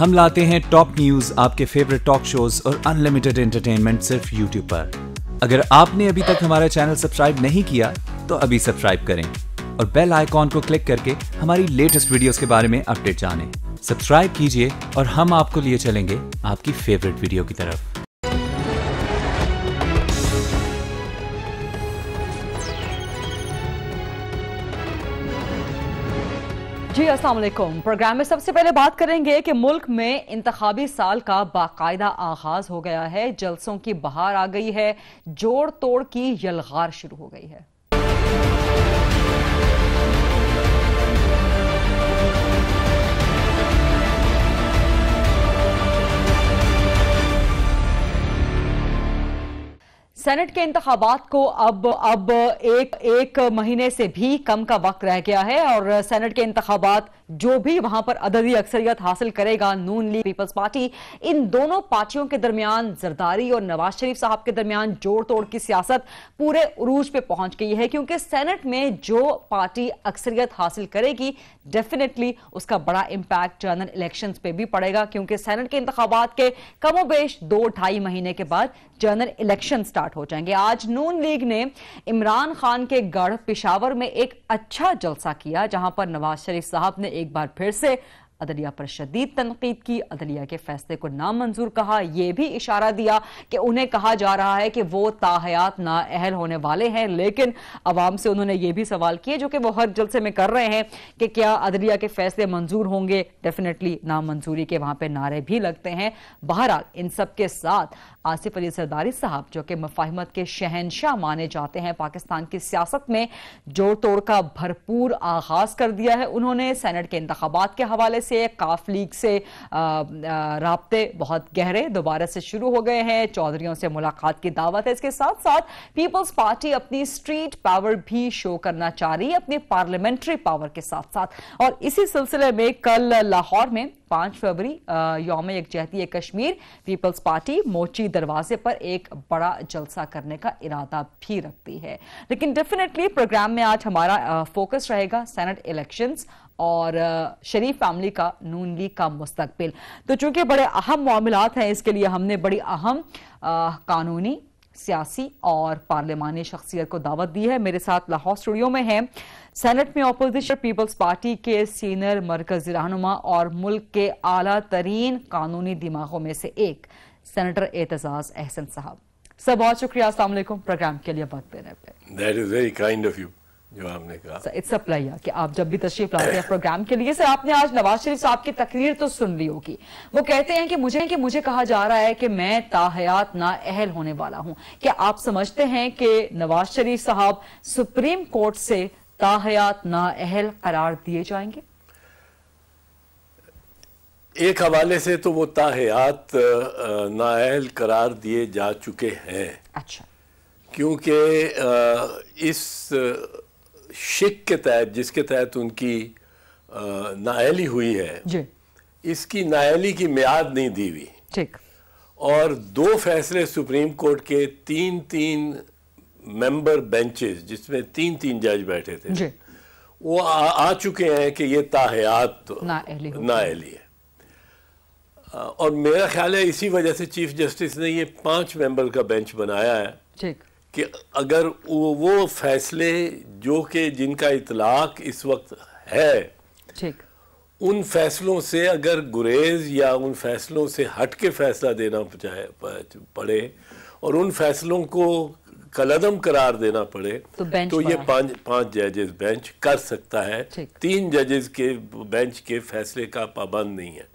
ہم لاتے ہیں ٹاپ نیوز، آپ کے فیوریٹ ٹاک شوز اور انلمیٹڈ انٹرٹینمنٹ صرف یوٹیوب پر۔ اگر آپ نے ابھی تک ہمارا چینل سبسکرائب نہیں کیا تو ابھی سبسکرائب کریں اور بیل آئیکن کو کلک کر کے ہماری لیٹسٹ ویڈیوز کے بارے میں اپڈیٹ جانیں۔ سبسکرائب کیجئے اور ہم آپ کو لیے چلیں گے آپ کی فیوریٹ ویڈیو کی طرف۔ جی السلام علیکم۔ پروگرام میں سب سے پہلے بات کریں گے کہ ملک میں انتخابی سال کا باقاعدہ آغاز ہو گیا ہے، جلسوں کی بہار آ گئی ہے، جوڑ توڑ کی یلغار شروع ہو گئی ہے۔ سینٹ کے انتخابات کو اب ایک مہینے سے بھی کم کا وقت رہ گیا ہے اور سینٹ کے انتخابات جو بھی وہاں پر عددی اکثریت حاصل کرے گا، نون لیگ، پیپلز پارٹی، ان دونوں پارٹیوں کے درمیان زرداری اور نواز شریف صاحب کے درمیان جوڑ توڑ کی سیاست پورے عروج پہ پہنچ گئی ہے، کیونکہ سینٹ میں جو پارٹی اکثریت حاصل کرے گی ڈیفینیٹلی اس کا بڑا امپیکٹ جنرل الیکشنز پہ بھی پڑے گا، کیونکہ سینٹ کے انتخابات کے کم و بیش 2-2.5 مہینے کے بعد جنرل الیکشن سٹارٹ ہو جائیں گے۔ آج نون لیگ نے عمران خان کے گڑھ پشاور میں ایک اچھا جلسہ کیا، جہاں پر نواز شریف صاحب نے ایک بار پھر سے عدلیہ پر شدید تنقید کی، عدلیہ کے فیصلے کو نامنظور کہا، یہ بھی اشارہ دیا کہ انہیں کہا جا رہا ہے کہ وہ تاحیات نااہل ہونے والے ہیں، لیکن عوام سے انہوں نے یہ بھی سوال کیے جو کہ وہ ہر جلسے میں کر رہے ہیں کہ کیا عدلیہ کے فیصلے منظور ہوں گے۔ ڈیفینیٹلی نامنظوری کے وہاں پہ نعرے بھی لگتے ہیں۔ بہرحال ان سب کے ساتھ آصف علی زرداری صاحب جو کہ مفاہمت کے شہنشاہ مانے جاتے ہیں پاکستان کی سیاست میں، جوڑ توڑ کا بھرپور آغاز کر دیا ہے انہوں نے۔ سینٹ کے انتخابات کے حوالے سے قاف لیگ سے رابطے بہت گہرے دوبارہ سے شروع ہو گئے ہیں، چودھریوں سے ملاقات کی دعوت ہے۔ اس کے ساتھ ساتھ پیپلز پارٹی اپنی اسٹریٹ پاور بھی شو کرنا چاہ رہی ہے، اپنی پارلیمنٹری پاور کے ساتھ ساتھ، اور اسی سلسلے میں کل لاہور میں 5 فروری یوم یکجہتی کشمیر پیپلز پارٹی موچی دروازے پر ایک بڑا جلسہ کرنے کا ارادہ بھی رکھتی ہے۔ لیکن ڈیفینیٹلی پروگرام میں آج ہمارا فوکس رہے گا سینٹ الیکشنز اور شریف فیملی کا، نون لیگ کا مستقبل۔ تو چونکہ بڑے اہم معاملات ہیں، اس کے لیے ہم نے بڑی اہم قانونی، سیاسی اور پارلیمانی شخصیت کو دعوت دی ہے۔ میرے ساتھ لاہور اسٹوڈیو میں ہیں سینٹ میں اپوزیشن پیپلز پارٹی کے سینئر مرکزی رہنما اور ملک کے اعلیٰ ترین قانونی دماغوں میں سے ایک سینیٹر اعتزاز احسن صاحب۔ سر بہت شکریہ، السلام علیکم، پروگرام کے لیے وقت دینے پہ۔ That is very kind of you جو آپ نے کہا۔ اٹس اے پلیئر کہ آپ جب بھی تشریف لاتے ہیں پروگرام کے لیے۔ سر آپ نے آج نواز شریف صاحب کی تقریر تو سن لی ہوگی، وہ کہتے ہیں کہ مجھے کہا جا رہا ہے کہ میں تاحیات نااہل ہونے والا ہوں۔ کیا آپ سمجھتے ہیں کہ نواز شریف صاحب سپریم کورٹ سے تاحیات نااہل قرار دیے جائیں گے؟ ایک حوالے سے تو وہ تاحیات نااہل قرار دیے جا چکے ہیں۔ اچھا، کیونکہ اس شک کے تحت، جس کے تحت ان کی نااہلی ہوئی ہے، جی، اس کی نااہلی کی میعاد نہیں دی ہوئی، ٹھیک، اور 2 فیصلے سپریم کورٹ کے 3 ممبر بینچز، جس میں 3 جج بیٹھے تھے، جی، وہ آ چکے ہیں کہ یہ تاحیات نااہلی ہے۔ اور میرا خیال ہے اسی وجہ سے چیف جسٹس نے یہ 5 ممبر کا بینچ بنایا ہے، ٹھیک، کہ اگر وہ فیصلے جو کہ جن کا اطلاق اس وقت ہے، ٹھیک، ان فیصلوں سے اگر گریز یا ان فیصلوں سے ہٹ کے فیصلہ دینا پڑے اور ان فیصلوں کو کالعدم قرار دینا پڑے تو یہ 5 ججز بینچ کر سکتا ہے۔ 3 ججز کے بینچ کے فیصلے کا پابند نہیں ہے،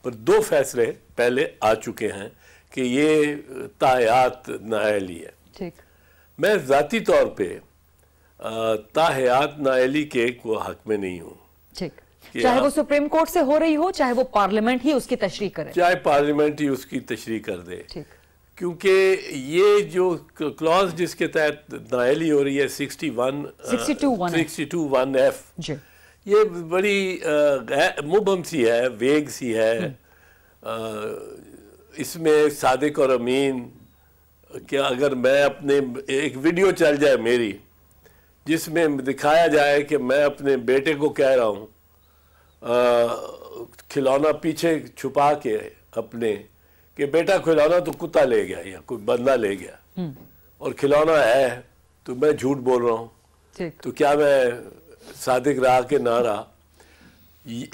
پر 2 فیصلے پہلے آ چکے ہیں کہ یہ تاحیات نااہلی ہے۔ میں ذاتی طور پہ تاحیات نااہلی کے کو حق میں نہیں ہوں، چاہے وہ سپریم کورٹ سے ہو رہی ہو، چاہے وہ پارلیمنٹ ہی اس کی تشریح کرے، چاہے پارلیمنٹ ہی اس کی تشریح کر دے، کیونکہ یہ جو کلاز جس کے تحت نااہلی ہو رہی ہے 62(1)(f) یہ بڑی مبہم سی ہے، ویگ سی ہے۔ اس میں صادق اور امین، کہ اگر میں اپنے ایک ویڈیو چل جائے میری جس میں دکھایا جائے کہ میں اپنے بیٹے کو کہہ رہا ہوں کھلونا پیچھے چھپا کے اپنے کہ بیٹا کھلونا تو کتا لے گیا یا کوئی بندہ لے گیا اور کھلونا ہے تو میں جھوٹ بول رہا ہوں، تو کیا میں صادق رہا کہ نہ رہا؟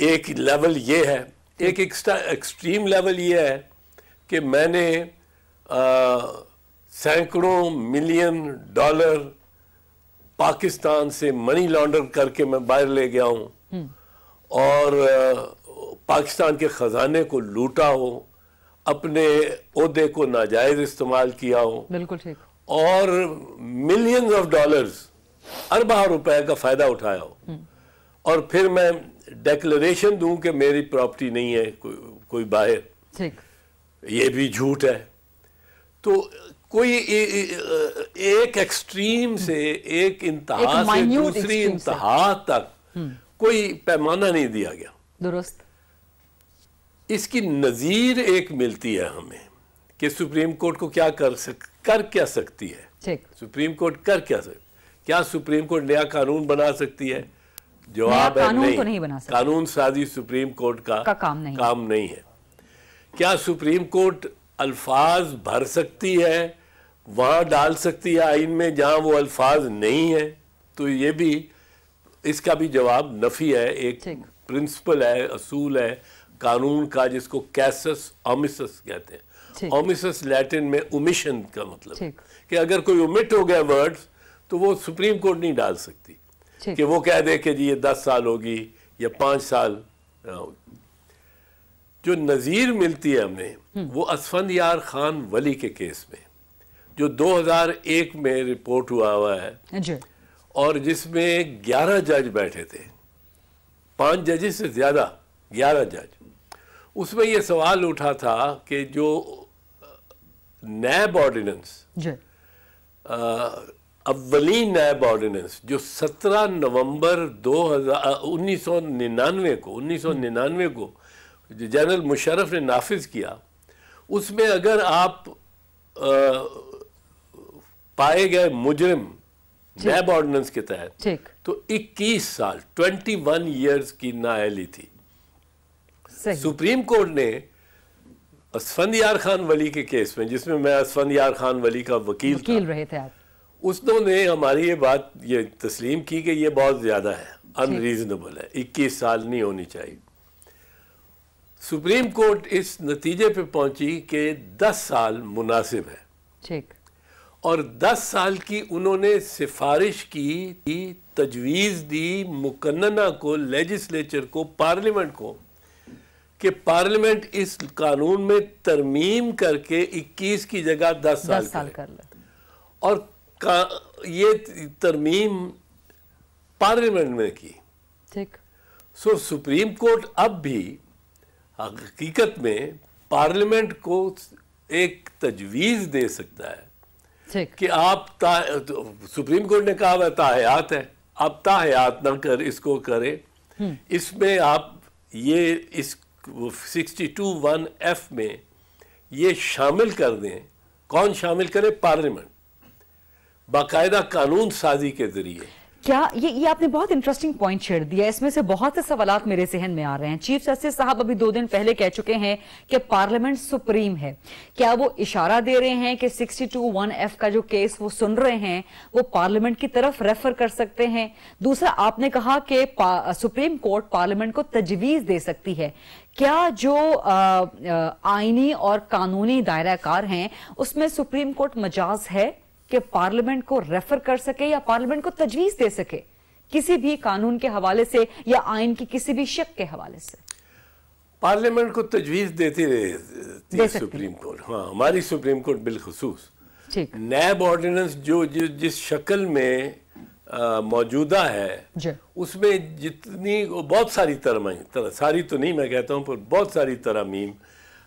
ایک لیول یہ ہے. ایک ایکسٹریم لیول یہ ہے کہ میں نے سینکڑوں ملین ڈالر پاکستان سے منی لانڈر کر کے میں باہر لے گیا ہوں اور پاکستان کے خزانے کو لوٹا ہو، اپنے عہدے کو ناجائز استعمال کیا ہو، بالکل ٹھیک، اور ملینز آف ڈالرز، اربہ روپے کا فائدہ اٹھایا ہو، اور پھر میں ڈیکلریشن دوں کہ میری پراپرٹی نہیں ہے کوئی باہر. ٹھیک، یہ بھی جھوٹ ہے. تو کوئی ایک ایکسٹریم سے ایک انتہا سے دوسری انتہا تک کوئی پیمانہ نہیں دیا گیا. درست. اس کی نظیر ایک ملتی ہے ہمیں کہ سپریم کورٹ کو کر کیا سکتی ہے. سپریم کورٹ کر کیا سکتی؟ کیا سپریم کورٹ نیا قانون بنا سکتی ہے؟ جواب ہے نہیں. قانون سازی سپریم کورٹ کا کام نہیں ہے. کیا سپریم کورٹ الفاظ بھر سکتی ہے، وہاں ڈال سکتی ہے آئین میں جہاں وہ الفاظ نہیں ہیں؟ تو یہ بھی اس کا بھی جواب نفی ہے. ایک پرنسپل ہے، اصول ہے قانون کا جس کو کیسس اومسس کہتے ہیں. اومسس لیٹن میں اومیشن کا مطلب ہے کہ اگر کوئی اومٹ ہو گیا ورڈز تو وہ سپریم کورٹ نہیں ڈال سکتی کہ وہ کہہ دے کہ جی یہ 10 سال ہوگی یا 5 سال ہوگی. جو نظیر ملتی ہے ہمیں وہ اسفندیار خان ولی کے کیس میں جو 2001 میں رپورٹ ہوا ہے اور جس میں 11 جج بیٹھے تھے، 5 ججز سے زیادہ، 11 جج. اس میں یہ سوال اٹھا تھا کہ جو نیب آرڈیننس، اولین نیب آرڈیننس جو 17 نومبر 1999 کو جنرل مشرف نے نافذ کیا، اس میں اگر آپ پائے گئے مجرم نیب آرڈیننس کے تحت تو 21 سال 21 ایئرز کی نااہلی تھی. سپریم کورٹ نے اسفندیار خان ولی کے کیس میں، جس میں میں اسفندیار خان ولی کا وکیل رہے تھے آپ، اس نے ہماری یہ بات یہ تسلیم کی کہ یہ بہت زیادہ ہے، ان ریزنیبل ہے، 21 سال نہیں ہونی چاہیے. سپریم کورٹ اس نتیجے پہ پہنچی کہ 10 سال مناسب ہے، اور 10 سال کی انہوں نے سفارش کی، تجویز دی مقننہ کو، لیجسلیچر کو، پارلیمنٹ کو، کہ پارلیمنٹ اس قانون میں ترمیم کر کے 21 کی جگہ 10 سال کر لے. اور یہ ترمیم پارلیمنٹ میں کی. سو سپریم کورٹ اب بھی حقیقت میں پارلیمنٹ کو ایک تجویز دے سکتا ہے کہ آپ سپریم کورٹ نے کہا ہے تاحیات ہے، آپ تاحیات نہ کر اس کو کریں، اس میں آپ یہ اس 62(1)(f) میں یہ شامل کر دیں. کون شامل کرے؟ پارلیمنٹ، باقاعدہ قانون سازی کے ذریعے. کیا یہ آپ نے بہت انٹرسٹنگ پوائنٹ چھیڑ دیا. اس میں سے بہت سے سوالات میرے ذہن میں آ رہے ہیں. چیف جسٹس صاحب ابھی 2 دن پہلے کہہ چکے ہیں کہ پارلیمنٹ سپریم ہے. کیا وہ اشارہ دے رہے ہیں کہ 62(1)(f) کا جو کیس وہ سن رہے ہیں وہ پارلیمنٹ کی طرف ریفر کر سکتے ہیں؟ دوسرا، آپ نے کہا کہ سپریم کورٹ پارلیمنٹ کو تجویز دے سکتی ہے. کیا جو آئینی اور قانونی دائرہ کار ہیں اس میں سپریم کورٹ مجاز ہے کہ پارلیمنٹ کو ریفر کر سکے یا پارلیمنٹ کو تجویز دے سکے کسی بھی قانون کے حوالے سے یا آئین کی کسی بھی شق کے حوالے سے؟ پارلیمنٹ کو تجویز دیتی رہے سپریم کورٹ. ہاں، ہماری سپریم کورٹ بالخصوص نیب آرڈیننس جو جس شکل میں موجودہ ہے اس میں جتنی بہت ساری ترامیم، ساری تو نہیں میں کہتا ہوں، پر بہت ساری ترامیم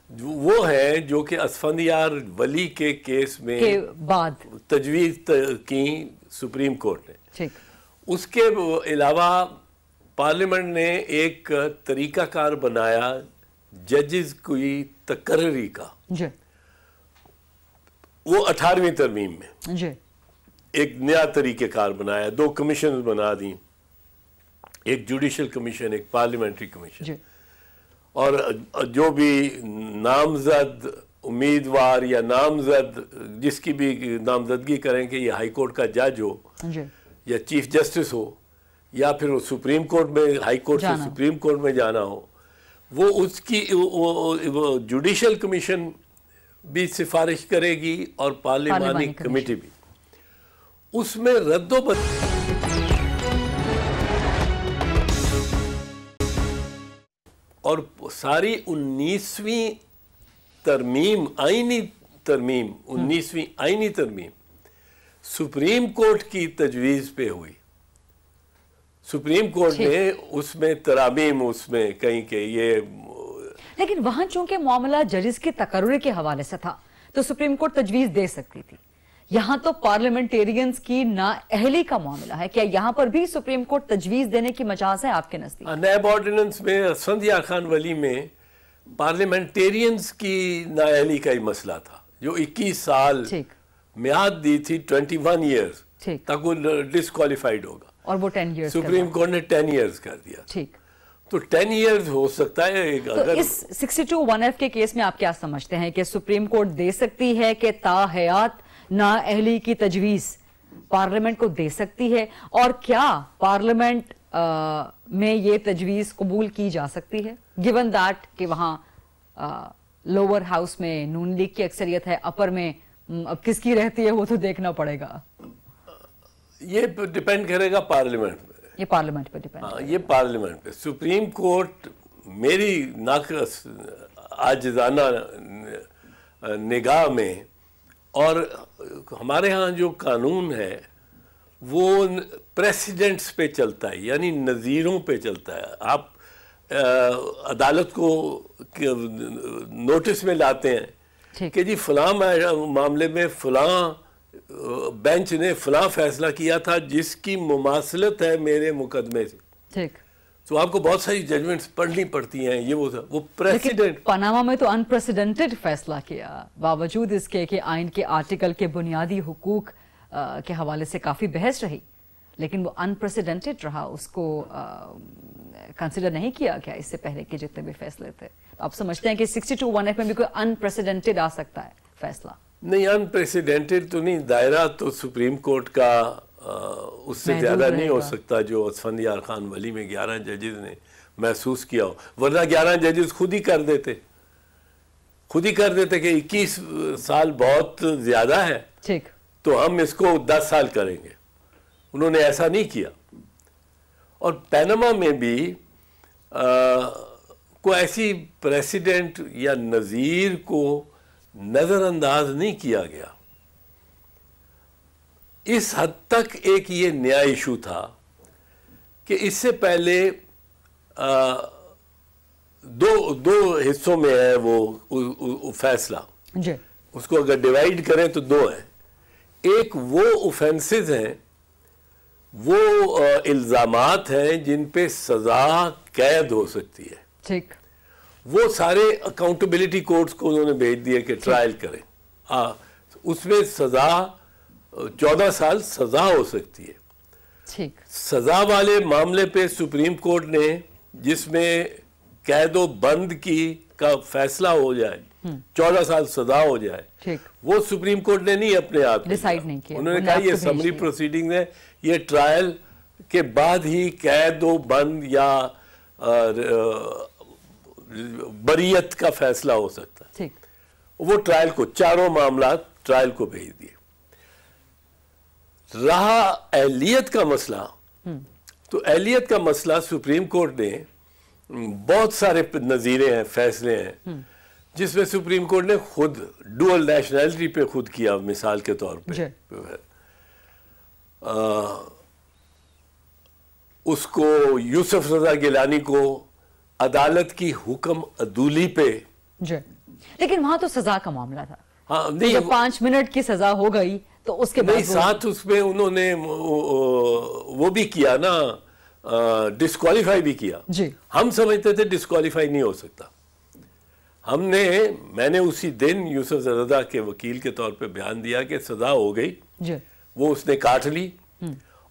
وہ ہے جو کہ اسفندیار ولی کے کیس میں بعد تجویز کی سپریم کورٹ نے. اس کے علاوہ پارلیمنٹ نے ایک طریقہ کار بنایا ججز کی تقرری کا، وہ 18ویں ترمیم میں ایک نیا طریقہ کار بنایا، 2 کمیشنز بنا دیں ایک جوڈیشل کمیشن، ایک پارلیمنٹری کمیشن، اور جو بھی نامزد امیدوار یا نامزد جس کی بھی نامزدگی کریں کہ یہ ہائی کورٹ کا جج ہو یا چیف جسٹس ہو یا پھر وہ سپریم کورٹ میں ہائی کورٹ سے سپریم کورٹ میں جانا ہو، وہ اس کی جوڈیشل کمیشن بھی سفارش کرے گی اور پارلیمانی کمیٹی بھی، اس میں رد و بدل اور ساری 19ویں ترمیم، آئینی ترمیم، 19ویں آئینی ترمیم سپریم کورٹ کی تجویز پہ ہوئی. سپریم کورٹ نے اس میں ترامیم اس میں کہیں کہ یہ، لیکن وہاں چونکہ معاملہ ججز کے تقرر کے حوالے سے تھا تو سپریم کورٹ تجویز دے سکتی تھی. یہاں تو پارلیمنٹیرینز کی نااہلی کا معاملہ ہے، کیا یہاں پر بھی سپریم کورٹ تجویز دینے کی مجاز ہے آپ کے نزدیک؟ نیب آرڈیننس میں اسفند یار خان ولی میں پارلیمنٹیرینز کی نااہلی کا ہی مسئلہ تھا، جو 21 سال میعاد دی تھی، 21 ایئرز تک وہ ڈسکوالیفائیڈ ہوگا، اور وہ 10 ایئرز سپریم کورٹ نے 10 ایئرز کر دیا. ٹھیک، تو 10 ایئرز ہو سکتا ہے. اگر اس 62(1)(f) کے کیس میں آپ کیا سمجھتے ہیں کہ سپریم کورٹ دے سکتی ہے کہ تاحیات نااہلی کی تجویز پارلیمنٹ کو دے سکتی ہے، اور کیا پارلیمنٹ میں یہ تجویز قبول کی جا سکتی ہے given that کہ وہاں لوور ہاؤس میں نون لیگ کی اکثریت ہے، اپر میں اب کس کی رہتی ہے وہ تو دیکھنا پڑے گا. یہ ڈیپینڈ کرے گا پارلیمنٹ پہ، یہ پارلیمنٹ پہ ڈیپینڈ. ہاں، یہ پارلیمنٹ پہ. سپریم کورٹ میری ناقص عاجزانہ نگاہ میں، اور ہمارے ہاں جو قانون ہے وہ پریسیڈنٹس پہ چلتا ہے، یعنی نظیروں پہ چلتا ہے. آپ عدالت کو نوٹس میں لاتے ہیں کہ جی فلاں معاملے میں فلاں بینچ نے فلاں فیصلہ کیا تھا جس کی مماثلت ہے میرے مقدمے سے. ٹھیک، تو آپ کو بہت ساری ججمنٹس پڑھنی پڑتی ہیں. یہ وہ پریسیڈنٹ پاناما میں تو انپریسیڈنٹڈ فیصلہ کیا، باوجود اس کے کہ آئین کے آرٹیکل کے بنیادی حقوق کے حوالے سے کافی بحث رہی، لیکن وہ انپریسیڈنٹڈ رہا، اس کو کنسیڈر نہیں کیا گیا اس سے پہلے کے جتنے بھی فیصلے تھے. آپ سمجھتے ہیں کہ 62(1)(f) میں بھی کوئی انپریسیڈنٹڈ آ سکتا ہے فیصلہ؟ نہیں، انپریسیڈنٹڈ تو نہیں. دائرہ تو سپریم کورٹ کا اس سے زیادہ نہیں ہو سکتا جو اسفند یار خان ولی میں 11 ججز نے محسوس کیا ہو، ورنہ 11 ججز خود ہی کر دیتے کہ 21 سال بہت زیادہ ہے، ٹھیک، تو ہم اس کو 10 سال کریں گے. انہوں نے ایسا نہیں کیا. اور پیناما میں بھی کوئی ایسی پریسیڈنٹ یا نظیر کو نظر انداز نہیں کیا گیا. اس حد تک ایک یہ نیا ایشو تھا کہ اس سے پہلے دو حصوں میں ہے وہ فیصلہ، اس کو اگر ڈیوائیڈ کریں تو 2 ہیں. ایک وہ اوفینسز ہیں، وہ الزامات ہیں جن پہ سزا قید ہو سکتی ہے. ٹھیک، وہ سارے اکاؤنٹیبلٹی کورٹس کو انہوں نے بھیج دیا کہ ٹرائل کریں. اس میں سزا 14 سال سزا ہو سکتی ہے. ٹھیک، سزا والے معاملے پہ سپریم کورٹ نے جس میں قید و بند کا فیصلہ ہو جائے، 14 سال سزا ہو جائے، وہ سپریم کورٹ نے نہیں اپنے آپ ڈیسائیڈ نہیں کیا. انہوں نے کہا یہ سمری پروسیڈنگ ہے، یہ ٹرائل کے بعد ہی قید و بند یا بریت کا فیصلہ ہو سکتا ہے. وہ ٹرائل کو، چاروں معاملات ٹرائل کو بھیج دیے. رہا اہلیت کا مسئلہ، تو اہلیت کا مسئلہ سپریم کورٹ نے بہت سارے نظیرے ہیں، فیصلے ہیں جس میں سپریم کورٹ نے خود ڈوئل نیشنلٹی پہ خود کیا. مثال کے طور پہ اس کو یوسف رضا گیلانی کو عدالت کی حکم عدولی پہ، لیکن وہاں تو سزا کا معاملہ تھا. ہاں، جب 5 منٹ کی سزا ہو گئی تو اس کے بعد ساتھ اس میں انہوں نے وہ بھی کیا نا، ڈسکوالیفائی بھی کیا. ہم سمجھتے تھے ڈسکوالیفائی نہیں ہو سکتا. میں نے اسی دن یوسف رضا کے وکیل کے طور پہ بیان دیا کہ سزا ہو گئی، وہ اس نے کاٹ لی،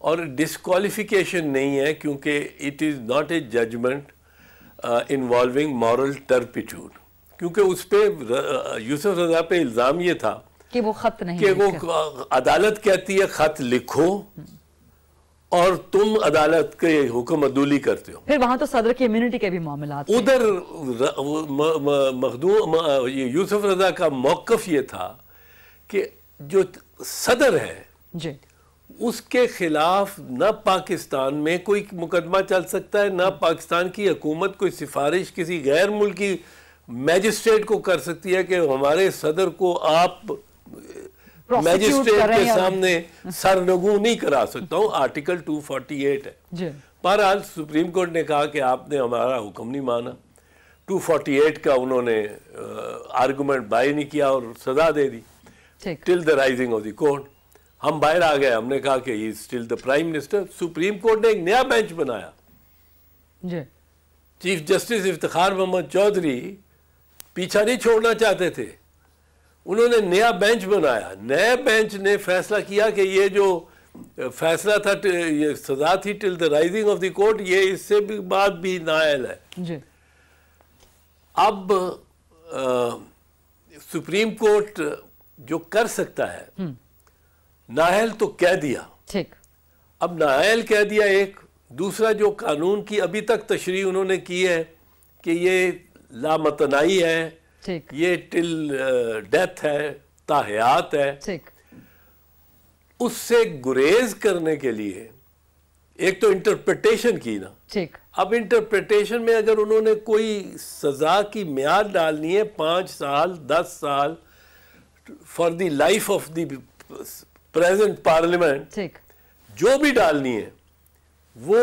اور ڈسکوالیفیکیشن نہیں ہے کیونکہ it is not a judgment involving moral turpitude, کیونکہ اس پہ یوسف رضا پہ الزام یہ تھا کہ وہ خط نہیں، کہ وہ عدالت کہتی ہے خط لکھو اور تم عدالت کے حکم عدولی کرتے ہو. پھر وہاں تو صدر کی امیونٹی کے بھی معاملات ادھر مخدوم یوسف رضا کا موقف یہ تھا کہ جو صدر ہے جی اس کے خلاف نہ پاکستان میں کوئی مقدمہ چل سکتا ہے، نہ پاکستان کی حکومت کوئی سفارش کسی غیر ملکی میجسٹریٹ کو کر سکتی ہے کہ ہمارے صدر کو آپ میجسٹریٹ کے سامنے سرنگوں نہیں کرا سکتا ہوں. آرٹیکل 248 ہے. بہرحال سپریم کورٹ نے کہا کہ آپ نے ہمارا حکم نہیں مانا. 248 کا انہوں نے آرگومنٹ بائی نہیں کیا اور سزا دے دی till the rising of the court. ہم باہر آ گئے، ہم نے کہا کہ he is still the prime minister. Supreme court نے ایک نیا بینچ بنایا. چیف جسٹس افتخار محمد چودھری پیچھا نہیں چھوڑنا چاہتے تھے، انہوں نے نیا بینچ بنایا. نئے بینچ نے فیصلہ کیا کہ یہ جو فیصلہ تھا، یہ سزا تھی till the rising of the court, یہ اس سے بھی بعد بھی نااہل ہے. اب سپریم کورٹ جو کر سکتا ہے، نااہل تو کہہ دیا، اب نااہل کہہ دیا ایک. دوسرا جو قانون کی ابھی تک تشریح انہوں نے کی ہے کہ یہ لامتنائی ہے، یہ ٹل ڈیتھ ہے، تاحیات ہے. اس سے گریز کرنے کے لیے ایک تو انٹرپریٹیشن کی نا. اب انٹرپریٹیشن میں اگر انہوں نے کوئی سزا کی میعاد ڈالنی ہے 5 سال 10 سال for the life of the present parliament, جو بھی ڈالنی ہے وہ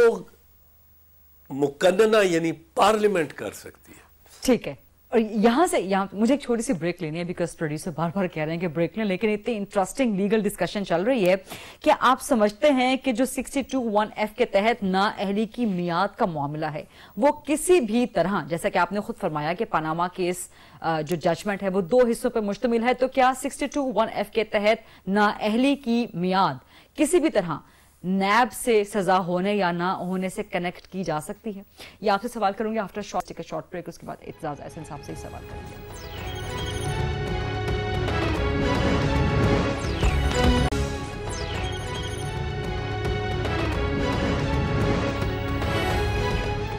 مقننہ یعنی پارلیمنٹ کر سکتی ہے. ٹھیک ہے. اور یہاں مجھے ایک چھوٹی سی بریک لینی ہے بیکاز پروڈیوسر بار بار کہہ رہے ہیں کہ بریک لیں، لیکن اتنی انٹرسٹنگ لیگل ڈسکشن چل رہی ہے کہ آپ سمجھتے ہیں کہ جو 62(1)(f) کے تحت نااہلی کی میعاد کا معاملہ ہے وہ کسی بھی طرح، جیسا کہ آپ نے خود فرمایا کہ پاناما کیس جو ججمنٹ ہے وہ 2 حصوں پر مشتمل ہے، تو کیا 62(1)(f) کے تحت نااہلی کی میعاد کسی بھی طرح نیب سے سزا ہونے یا نہ ہونے سے کنیکٹ کی جا سکتی ہے؟ یہ آپ سے سوال کروں گے آفٹر شارٹ بریک. اس کے بعد اعتزاز احسن صاحب سے ہی سوال کریں گے.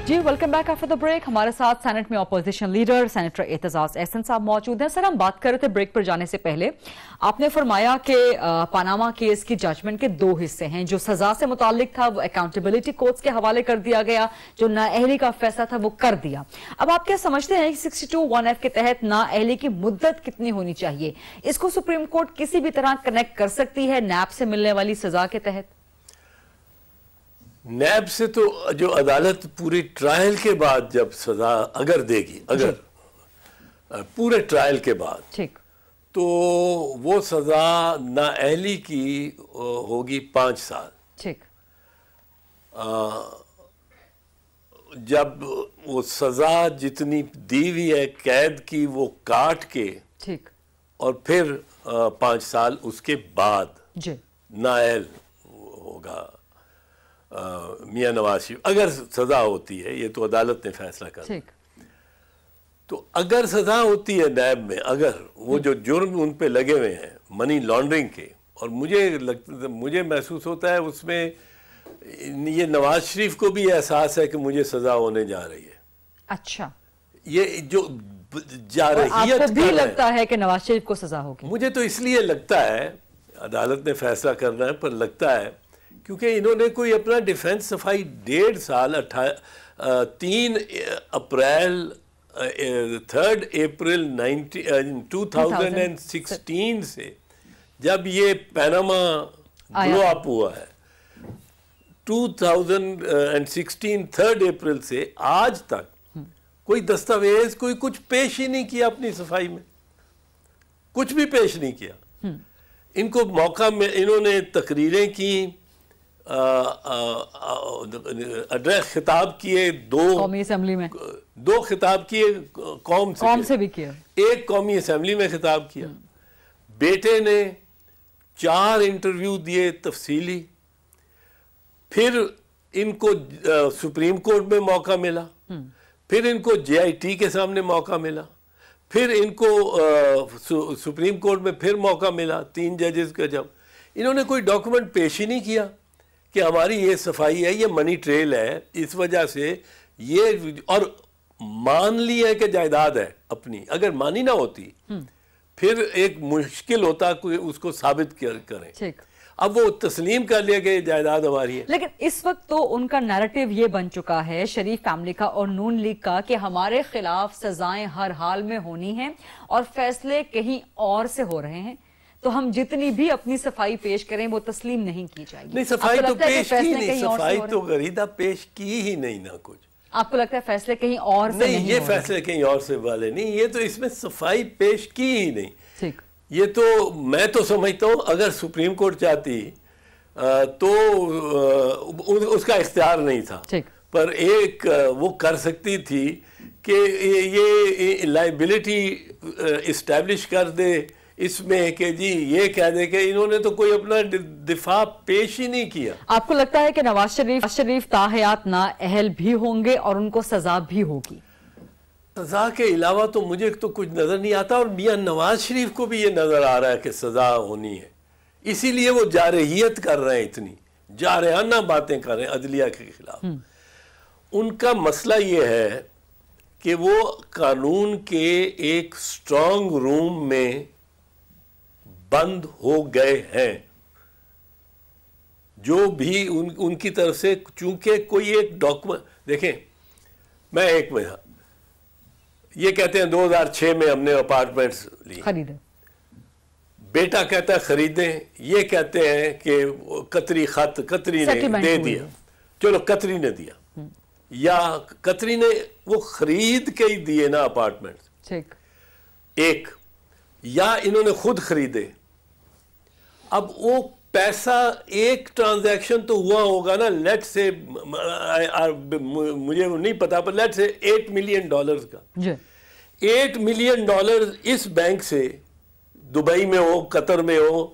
جی welcome back after the break. ہمارے ساتھ سینٹ میں opposition leader senator Aitzaz Ahsan Sahib موجود ہیں. سر ہم بات کر رہے تھے بریک پر جانے سے پہلے، آپ نے فرمایا کہ پاناما کیس کی ججمنٹ کے 2 حصے ہیں. جو سزا سے متعلق تھا وہ اکاؤنٹیبلٹی کورٹس کے حوالے کر دیا گیا، جو نااہلی کا فیصلہ تھا وہ کر دیا. اب آپ کیا سمجھتے ہیں کہ 62(1)(f) کے تحت نااہلی کی مدت کتنی ہونی چاہیے؟ اس کو سپریم کورٹ کسی بھی طرح کنیکٹ کر سکتی ہے نیب سے ملنے والی سزا کے تحت؟ نیب سے تو جو عدالت پوری ٹرائل کے بعد جب سزا اگر دے گی، اگر پورے ٹرائل کے بعد، تو وہ سزا نااہلی کی ہوگی 5 سال. جب وہ سزا جتنی دی ہوئی ہے قید کی وہ کاٹ کے اور پھر 5 سال اس کے بعد نااہل ہوگا میاں نواز شریف، اگر سزا ہوتی ہے. یہ تو عدالت نے فیصلہ کرنا. تو اگر سزا ہوتی ہے نیب میں، اگر وہ جو جرم ان پہ لگے ہوئے ہیں منی لانڈرنگ کے، اور مجھے محسوس ہوتا ہے اس میں یہ نواز شریف کو بھی احساس ہے کہ مجھے سزا ہونے جا رہی ہے. اچھا، یہ جو جارحیت آپ کو بھی لگتا ہے کہ نواز شریف کو سزا ہوگی؟ مجھے تو اس لیے لگتا ہے، عدالت نے فیصلہ کرنا ہے پر لگتا ہے کیونکہ انہوں نے کوئی اپنا ڈیفنس صفائی 1.5 سال 3 اپریل 2016 سے جب یہ پیناما بلو اپ ہوا ہے 2016 3 اپریل سے آج تک کوئی دستاویز کوئی کچھ پیش ہی نہیں کیا اپنی صفائی میں، کچھ بھی پیش نہیں کیا. ان کو موقع میں انہوں نے تقریریں کی، خطاب کیے، 2 قومی اسمبلی میں 2 خطاب کیے، قوم سے بھی کیا، ایک قومی اسمبلی میں خطاب کیا. بیٹے نے 4 انٹرویو دیے تفصیلی. پھر ان کو سپریم کورٹ میں موقع ملا, پھر ان کو JIT کے سامنے موقع ملا, پھر ان کو سپریم کورٹ میں پھر موقع ملا 3 ججز کا. جب انہوں نے کوئی ڈاکومنٹ پیش ہی نہیں کیا کہ ہماری یہ صفائی ہے, یہ منی ٹریل ہے, اس وجہ سے یہ, اور مان لی ہے کہ جائیداد ہے اپنی. اگر مانی نہ ہوتی پھر ایک مشکل ہوتا کوئی اس کو ثابت کریں. اب وہ تسلیم کر لیا کہ یہ جائیداد ہماری ہے. لیکن اس وقت تو ان کا نیریٹو یہ بن چکا ہے شریف فیملی کا اور نون لیگ کا کہ ہمارے خلاف سزائیں ہر حال میں ہونی ہیں اور فیصلے کہیں اور سے ہو رہے ہیں, تو ہم جتنی بھی اپنی صفائی پیش کریں وہ تسلیم نہیں کی جائے گی. نہیں, صفائی تو پیش کی نہیں, صفائی تو غریدہ پیش کی ہی نہیں نہ کچھ. آپ کو لگتا ہے فیصلے کہیں اور سے نہیں؟ یہ فیصلے کہیں اور سے والے نہیں, یہ تو اس میں صفائی پیش کی ہی نہیں. ٹھیک, یہ تو میں تو سمجھتا ہوں اگر سپریم کورٹ چاہتی تو اس کا اختیار نہیں تھا, پر ایک وہ کر سکتی تھی کہ یہ لائبلٹی اسٹیبلش کر دے اس میں کہ جی یہ کہہ دے کہ انہوں نے تو کوئی اپنا دفاع پیش ہی نہیں کیا. آپ کو لگتا ہے کہ نواز شریف تاحیات نااہل بھی ہوں گے اور ان کو سزا بھی ہوگی؟ سزا کے علاوہ تو مجھے تو کچھ نظر نہیں آتا, اور میاں نواز شریف کو بھی یہ نظر آ رہا ہے کہ سزا ہونی ہے, اسی لیے وہ جارحیت کر رہے ہیں, اتنی جارحانہ باتیں کر رہے ہیں عدلیہ کے خلاف. ان کا مسئلہ یہ ہے کہ وہ قانون کے ایک سٹرانگ روم میں بند ہو گئے ہیں, جو بھی ان کی طرف سے, چونکہ کوئی ایک ڈاکومنٹ, دیکھیں میں ایک میں یہ کہتے ہیں 2006 میں ہم نے اپارٹمنٹس لی, خریدے, بیٹا کہتا ہے خریدیں, یہ کہتے ہیں کہ قطری نے دے دیا, چلو قطری نے دیا, یا قطری نے وہ خرید کے ہی دیے نا اپارٹمنٹس ایک, یا انہوں نے خود خریدے. اب وہ پیسہ ایک ٹرانزیکشن تو ہوا ہوگا نا, لیٹ سے مجھے نہیں پتا, پر لیٹ سے $8 ملین کا, $8 ملین اس بینک سے, دبئی میں ہو, قطر میں ہو,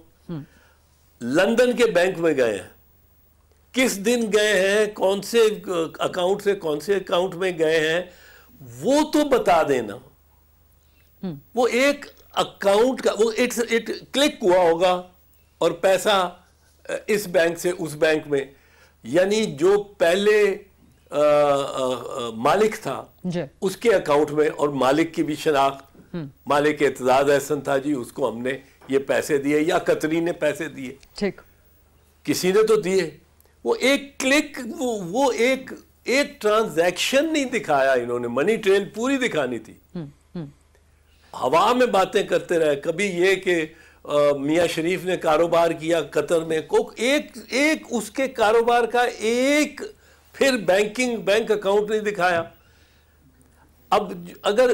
لندن کے بینک میں گئے ہیں, کس دن گئے ہیں, کون سے اکاؤنٹ سے کون سے اکاؤنٹ میں گئے ہیں, وہ تو بتا دینا. وہ ایک اکاؤنٹ کا وہ کلک ہوا ہوگا اور پیسہ اس بینک سے اس بینک میں, یعنی جو پہلے مالک تھا اس کے اکاؤنٹ میں, اور مالک کی بھی شناخت, مالک اعتزاز احسن تھا جی, اس کو ہم نے یہ پیسے دیے, یا قطری نے پیسے دیے, کسی نے تو دیے. وہ ایک کلک, وہ ایک ٹرانزیکشن نہیں دکھایا انہوں نے, منی ٹریل پوری دکھانی تھی. ہوا میں باتیں کرتے رہے, کبھی یہ کہ میاں شریف نے کاروبار کیا قطر میں, ایک اس کے کاروبار کا ایک پھر بینک اکاؤنٹ نہیں دکھایا. اب اگر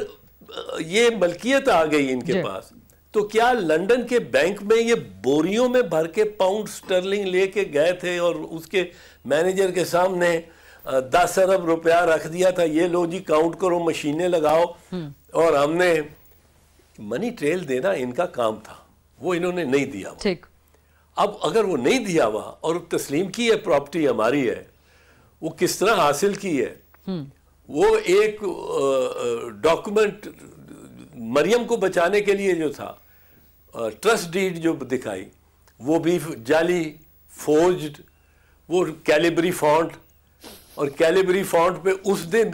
یہ ملکیت آ گئی ان کے پاس, تو کیا لنڈن کے بینک میں یہ بوریوں میں بھر کے پاؤنڈ سٹرلنگ لے کے گئے تھے اور اس کے مینیجر کے سامنے 10 ارب روپیہ رکھ دیا تھا, یہ لو جی کاؤنٹ کرو, مشینیں لگاؤ, اور ہم نے منی ٹریل دینا ان کا کام تھا, وہ انہوں نے نہیں دیا. اب اگر وہ نہیں دیا ہوا اور تسلیم کی ہے پراپرٹی ہماری ہے, وہ کس طرح حاصل کی ہے, وہ ایک ڈاکومنٹ مریم کو بچانے کے لیے جو تھا, ٹرسٹ ڈیڈ جو دکھائی, وہ بھی جعلی, فورجڈ, وہ کیلیبری فونٹ, اور کیلیبری فونٹ پہ اس دن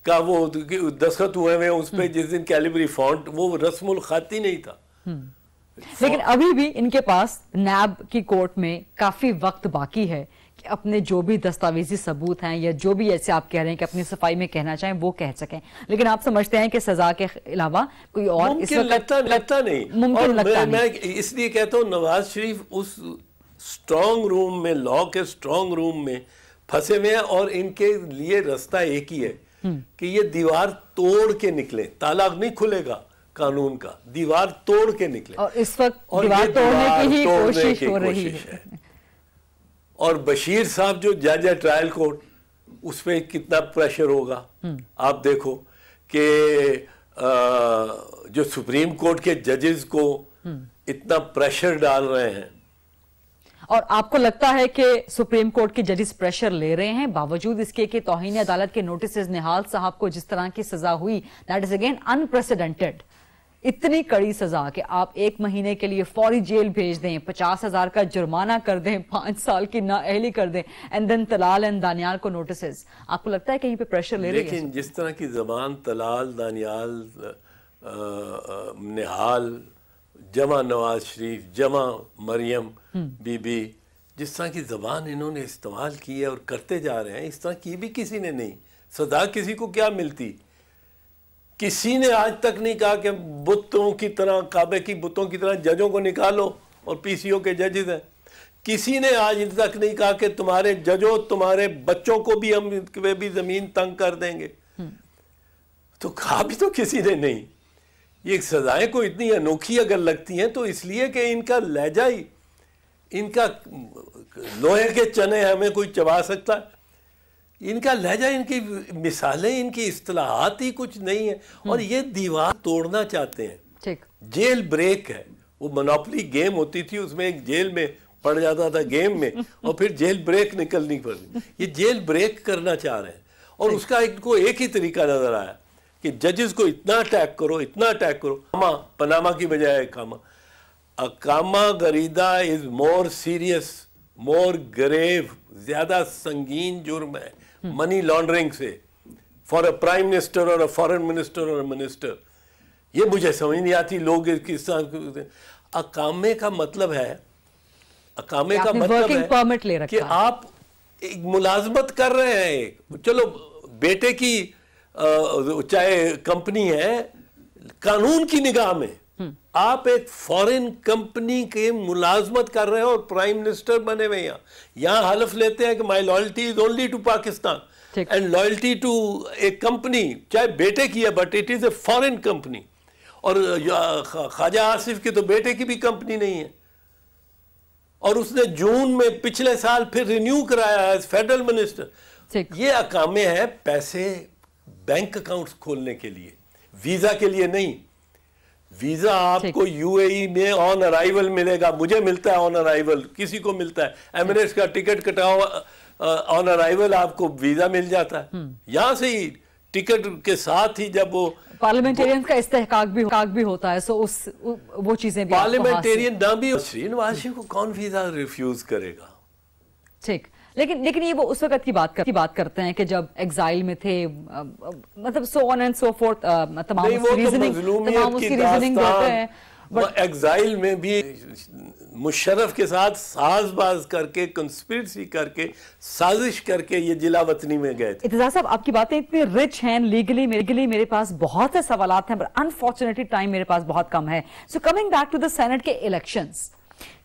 کا وہ دستخط ہوئے ہوئے اس پہ جس دن کیلیبری فونٹ, وہ رسم الخط ہی نہیں تھا. لیکن ابھی بھی ان کے پاس نیب کی کورٹ میں کافی وقت باقی ہے کہ اپنے جو بھی دستاویزی ثبوت ہیں یا جو بھی ایسے آپ کہہ رہے ہیں کہ اپنی صفائی میں کہنا چاہیں وہ کہہ سکیں. لیکن آپ سمجھتے ہیں کہ سزا کے علاوہ کوئی اور ممکن لگتا نہیں. ممکن لگتا نہیں. میں اس لیے کہتا ہوں نواز شریف اس سٹرانگ روم میں, لا کے سٹرانگ روم میں پھنسے ہوئے ہیں, اور ان کے لیے رستہ ایک ہی ہے کہ یہ دیوار توڑ کے نکلے. تالا نہیں کھلے گا قانون کا, دیوار توڑ کے نکلے, اور اس وقت دیوار توڑنے کی ہی کوشش ہو رہی ہے. اور بشیر صاحب جو جج ہے ٹرائل کورٹ, اس پہ کتنا پریشر ہوگا. آپ دیکھو کہ جو سپریم کورٹ کے ججز کو اتنا پریشر ڈال رہے ہیں, اور آپ کو لگتا ہے کہ سپریم کورٹ کے ججز پریشر لے رہے ہیں باوجود اس کے کہ توہین عدالت کے نوٹسز نہال صاحب کو جس طرح کی سزا ہوئی دیٹ از اگین انپریسیڈنٹڈ، اتنی کڑی سزا کہ آپ 1 مہینے کے لیے فوری جیل بھیج دیں، 50,000 کا جرمانہ کر دیں، 5 سال کی نااہلی کر دیں، and then Talal and Daniyal کو نوٹسز. آپ کو لگتا ہے کہیں پہ پریشر لے رہے ہیں؟ لیکن جس طرح کی زبان طلال، دانیال، نہال جمع نواز شریف جمع مریم بی بی، جس طرح کی زبان انہوں نے استعمال کی ہے اور کرتے جا رہے ہیں، اس طرح کی بھی کسی نے نہیں. سزا کسی کو کیا ملتی؟ کسی نے آج تک نہیں کہا کہ بتوں کی طرح، کعبے کی بتوں کی طرح ججوں کو نکالو اور پی سی او کے ججز ہیں. کسی نے آج تک نہیں کہا کہ تمہارے ججوں تمہارے بچوں کو بھی ہم بھی زمین تنگ کر دیں گے. تو کہا بھی تو کسی نے نہیں. یہ سزائیں کو اتنی انوکھی اگر لگتی ہیں تو اس لیے کہ ان کا لہجہ ہی، ان کا لوہے کے چنے ہمیں کوئی چبا سکتا ہے. ان کا لہجہ، ان کی مثالیں، ان کی اصطلاحات ہی کچھ نہیں ہیں، اور یہ دیوار توڑنا چاہتے ہیں. جیل بریک ہے، وہ منوپلی گیم ہوتی تھی، اس میں ایک جیل میں پڑ جاتا تھا گیم میں اور پھر جیل بریک نکلنی پڑتی. یہ جیل بریک کرنا چاہ رہے ہیں، اور اس کا ایک ہی طریقہ نظر آیا کہ ججز کو اتنا اٹیک کرو، اتنا اٹیک کرو. پناما کی بجائے اقامہ غریدہ از مور سیریس، مور گریو، زیادہ سنگین جرم ہے منی لانڈرنگ سے، فار اے پرائم منسٹر اور فارن منسٹر اور منسٹر. یہ مجھے سمجھ نہیں آتی لوگ کس طرح. اقامے کا مطلب ہے، اقامے کا مطلب ہے کہ آپ ایک ملازمت کر رہے ہیں. چلو بیٹے کی چاہے کمپنی ہے، قانون کی نگاہ میں آپ ایک فورن کمپنی کے ملازمت کر رہے ہیں اور پرائم منسٹر بنے ہوئے ہیں. یہاں حلف لیتے ہیں کہ my loyalty is only to Pakistan and loyalty to a company, چاہے بیٹے کی ہے but it is a foreign company. اور خواجہ آصف کی تو بیٹے کی بھی کمپنی نہیں ہے، اور اس نے جون میں پچھلے سال پھر رینیو کرایا ہے فیڈرل منسٹر. یہ اقامے ہیں پیسے بینک اکاؤنٹس کھولنے کے لیے، ویزا کے لیے نہیں. ویزا آپ کو یو اے ای میں آن ارائیول ملے گا، مجھے ملتا ہے آن ارائیول، کسی کو ملتا ہے. ایمریٹس کا ٹکٹ کٹاؤ آن ارائیول آپ کو ویزا مل جاتا ہے. یہاں سے ہی ٹکٹ کے ساتھ ہی جب وہ پارلیمنٹیرین کا استحقاق بھی ہوتا ہے، سو وہ چیزیں بھی پارلیمنٹیرین نہ بھی نواز شریف کو کون ویزا ریفیوز کرے گا. ٹھیک، لیکن یہ وہ اس وقت کی بات کرتے ہیں کہ جب ایگزائل میں تھے، مطلب سو آن اینڈ سو فورتھ، تمام اس کی ریزننگ دیتے ہیں. ایگزائل میں بھی مشرف کے ساتھ ساز باز کر کے، کنسپیرسی کر کے، سازش کر کے یہ جلا وطنی میں گئے تھے. اتزار صاحب، آپ کی باتیں اتنی رچ ہیں لیگلی میرے پاس بہت سے سوالات ہیں، بٹ انفارچونیٹلی ٹائم میرے پاس بہت کم ہے. So coming back to the senate کے الیکشنز،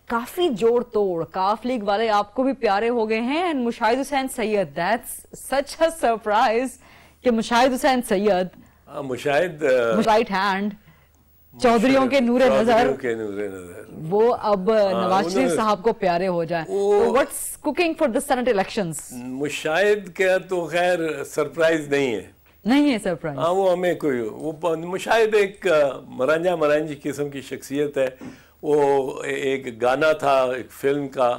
کافی جوڑ توڑ، کاف لیگ والے آپ کو بھی پیارے ہو گئے ہیں. And Mushahid Hussain Syed, that's such a surprise کہ مشاہد حسین سید رائٹ ہینڈ چودھریوں کے نور نظر، وہ اب نواز شریف صاحب کو پیارے ہو جائیں. What's cooking for the senate elections? Mushahid کا تو خیر سرپرائز نہیں ہے سرپرائز. ہاں، وہ ہمیں کوئی مشاہد ایک مرانجی قسم کی شخصیت ہے. وہ ایک گانا تھا ایک فلم کا،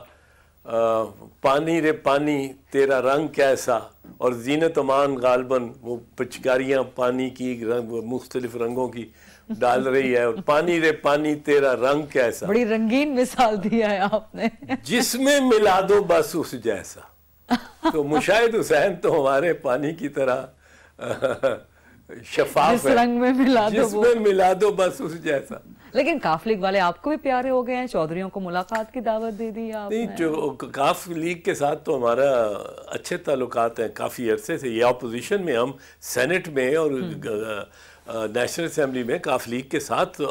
پانی رے پانی تیرا رنگ کیسا، اور زینت امان غالباً وہ پچکاریاں پانی کی مختلف رنگوں کی ڈال رہی ہے، اور پانی رے پانی تیرا رنگ کیسا. بڑی رنگین مثال دیا ہے آپ نے. جس میں ملا دو بس اس جیسا. تو مشاہد حسین تو ہمارے پانی کی طرح شفاف ہے، جس رنگ میں ملا دو بس اس جیسا. لیکن کاف لیگ والے آپ کو بھی پیارے ہو گئے ہیں، چودھریوں کو ملاقات کی دعوت دے دی آپ نے. نہیں، جو کاف لیگ کے ساتھ تو ہمارا اچھے تعلقات ہیں کافی عرصے سے. یہ اپوزیشن میں ہم سینٹ میں اور نیشنل اسمبلی میں کاف لیگ کے ساتھ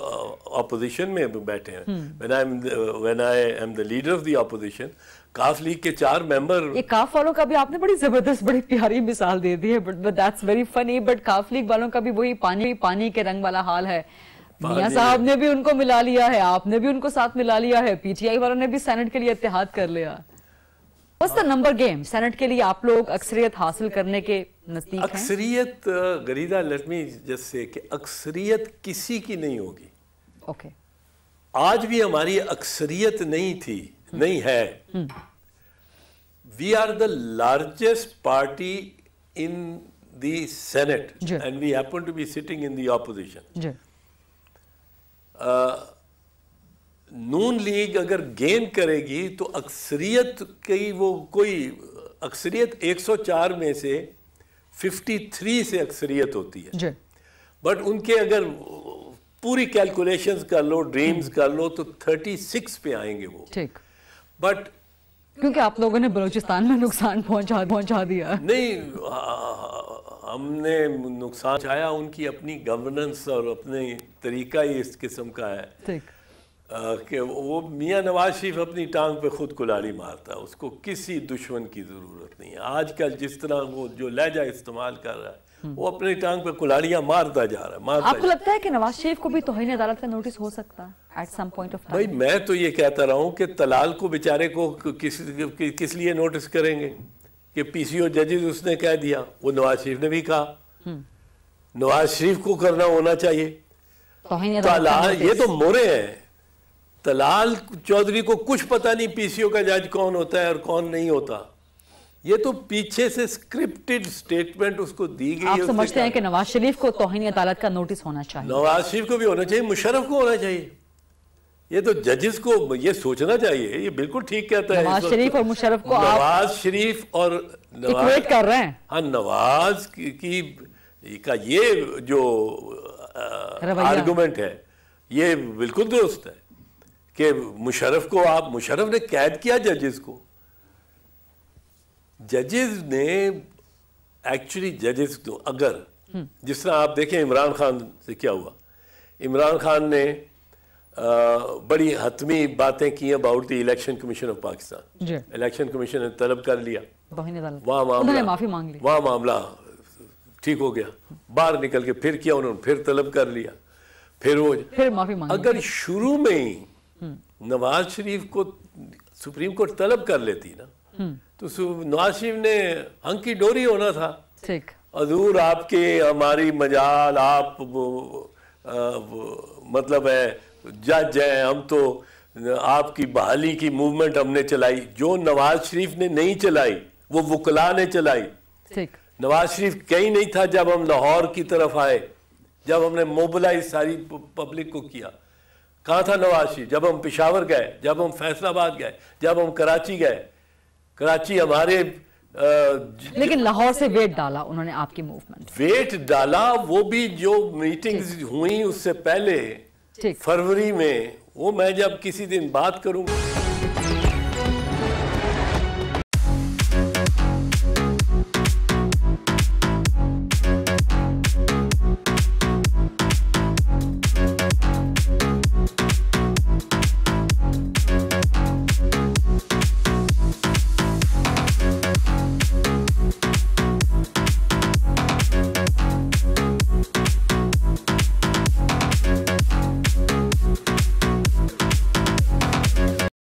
اپوزیشن میں بیٹھے ہیں. when I am the leader of the opposition، کاف لیگ کے 4 ممبر. یہ کاف والوں کا بھی آپ نے بڑی زبردست بڑی پیاری مثال دے دی ہے، but that's very funny. But کاف لیگ والوں کا بھی وہی پانی کے رنگ والا حال ہے. میاں صاحب نے بھی ان کو ملا لیا ہے، آپ نے بھی ان کو ساتھ ملا لیا ہے، پی ٹی آئی والوں نے بھی سینٹ کے لیے اتحاد کر لیا. What's the number game؟ Saint کے لیے آپ لوگ اکثریت حاصل کرنے کے نزدیک ہیں؟ اکثریت Gharida let me just say کہ اکثریت کسی کی نہیں ہوگی. اوکے. آج بھی ہماری اکثریت نہیں تھی نہیں ہے. We are the largest party in the Senate and we happen to be sitting in the opposition. Noon league اگر گین کرے گی تو اکثریت کی وہ کوئی اکثریت 104 میں سے 53 سے اکثریت ہوتی ہے. بٹ ان کے اگر پوری کیلکولیشنز کر لو, ڈریمز کر لو, تو 36 پہ آئیں گے وہ. بٹ کیونکہ آپ لوگوں نے بلوچستان میں نقصان پہنچا دیا. نہیں, ہم نے نقصان چاہیا, ان کی اپنی گورننس اور اپنے طریقہ ہی اس قسم کا ہے کہ وہ میاں نواز شریف اپنی ٹانگ پہ خود کلاڑی مارتا ہے, اس کو کسی دشمن کی ضرورت نہیں ہے. آج کل جس طرح وہ جو لہجہ استعمال کر رہا ہے وہ اپنی ٹانگ پہ کلاڑیاں مارتا جا رہا ہے. آپ کو لگتا ہے کہ نواز شریف کو بھی توہین عدالت کا نوٹس ہو سکتا ہے at some point of time؟ بھائی میں تو یہ کہتا رہا ہوں کہ طلال کو بیچارے کو کس لیے نوٹس کریں گے کہ پی سی او ججز اس نے کہہ دیا, وہ نواز شریف نے بھی کہا. نواز شریف کو کرنا ہونا چاہیے. یہ تو مورے ہیں. طلال چودھری کو کچھ پتہ نہیں پی سی او کا جج کون ہوتا ہے اور کون نہیں ہوتا. یہ تو پیچھے سے سکرپٹڈ سٹیٹمنٹ اس کو دی گئی. آپ سمجھتے ہیں کہ نواز شریف کو توہین عدالت کا نوٹس ہونا چاہیے؟ نواز شریف کو بھی ہونا چاہیے, مشرف کو ہونا چاہیے. یہ تو ججز کو یہ سوچنا چاہیے. یہ بالکل ٹھیک کہتا ہے. نواز شریف اور مشرف کو نواز شریف اور ایکویٹ کر رہے ہیں. ہاں, نواز کا یہ جو آرگومنٹ ہے یہ بالکل درست ہے کہ مشرف کو مشرف نے قید کیا ججز کو. ججز نے ایکچولی ججز کو اگر جس طرح آپ دیکھیں عمران خان سے کیا ہوا. عمران خان نے بڑی حتمی باتیں کی about the election commission of Pakistan. Election commission نے طلب کر لیا, وہاں معاملہ ٹھیک ہو گیا. باہر نکل کے پھر کیا انہوں نے, پھر طلب کر لیا, پھر وہ اگر شروع میں ہی نواز شریف کو سپریم کورٹ طلب کر لیتی نا تو نواز شریف نے ہنکی ڈوری ہونا تھا. حضور آپ کے ہماری مجال, آپ مطلب ہے جج ہیں, ہم تو آپ کی بحالی کی موومنٹ ہم نے چلائی. جو نواز شریف نے نہیں چلائی وہ وکلا نے چلائی. نواز شریف کہیں نہیں تھا جب ہم لاہور کی طرف آئے, جب ہم نے موبلائز ساری پبلک کو کیا. کہاں تھا نواز شریف جب ہم پشاور گئے, جب ہم فیصل آباد گئے, جب ہم کراچی گئے. کراچی ہمارے لیکن لاہور سے ویٹ ڈالا انہوں نے آپ کی موومنٹ. ویٹ ڈالا وہ بھی جو میٹنگز ہوئیں اس سے پہلے فروری میں, وہ میں جب کسی دن بات کروں